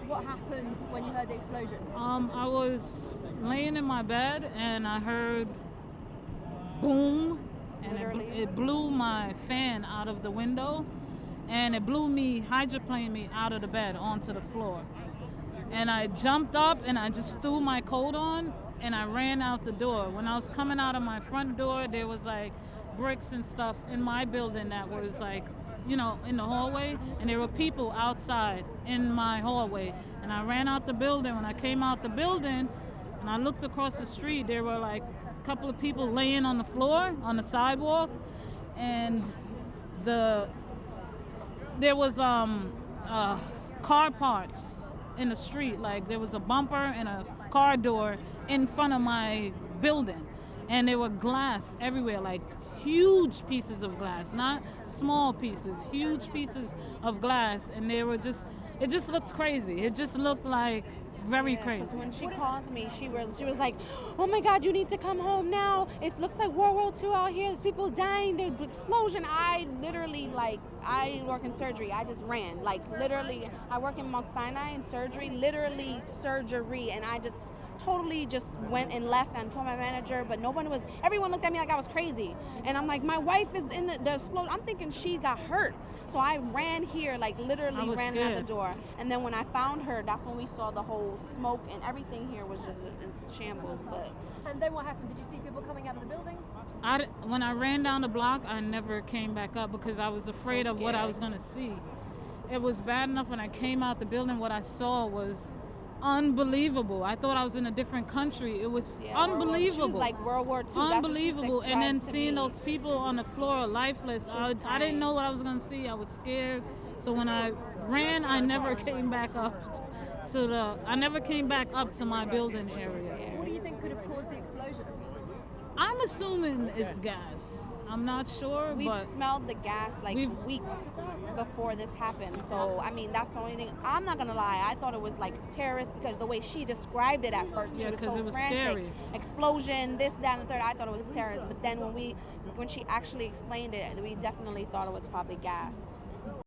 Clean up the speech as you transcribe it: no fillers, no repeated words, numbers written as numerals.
What happened when you heard the explosion? I was laying in my bed and I heard boom, and it blew my fan out of the window, and it blew me, hydroplaned me out of the bed onto the floor. And I jumped up and I just threw my coat on and I ran out the door. When I was coming out of my front door, there was like bricks and stuff in my building that was like, in the hallway, and there were people outside in my hallway. And I ran out the building. When I came out the building and I looked across the street, there were like a couple of people laying on the floor on the sidewalk, and there was car parts in the street. Like there was a bumper and a car door in front of my building, and there were glass everywhere, like huge pieces of glass, not small pieces, huge pieces of glass, and it just looked crazy. It just looked like very crazy. When she called me, she was like, "Oh my God, you need to come home now. It looks like World War II out here. There's people dying. There's explosion." I literally, I work in surgery. I just ran. Literally, I work in Mount Sinai in surgery, literally surgery, and I just totally just went and left and told my manager, but everyone looked at me like I was crazy. And I'm like, my wife is in the explosion. I'm thinking she got hurt. So I ran here, literally ran out the door. And then when I found her, that's when we saw the whole smoke and everything here was just in shambles. And then what happened? Did you see people coming out of the building? When I ran down the block, I never came back up because I was afraid of what I was going to see. It was bad enough when I came out the building. What I saw was unbelievable. I thought I was in a different country. It was unbelievable. She was like World War II. Unbelievable. And then seeing those people on the floor lifeless, I didn't know what I was going to see. I was scared. So when I ran, I never came back up to my building area. What do you think could have caused the explosion? I'm assuming it's gas. I'm not sure. We've smelled the gas weeks before this happened. So, that's the only thing. I'm not going to lie. I thought it was terrorists because the way she described it at first, she was so frantic. Scary. Explosion, this, that, and the third. I thought it was terrorists. But then when she actually explained it, we definitely thought it was probably gas.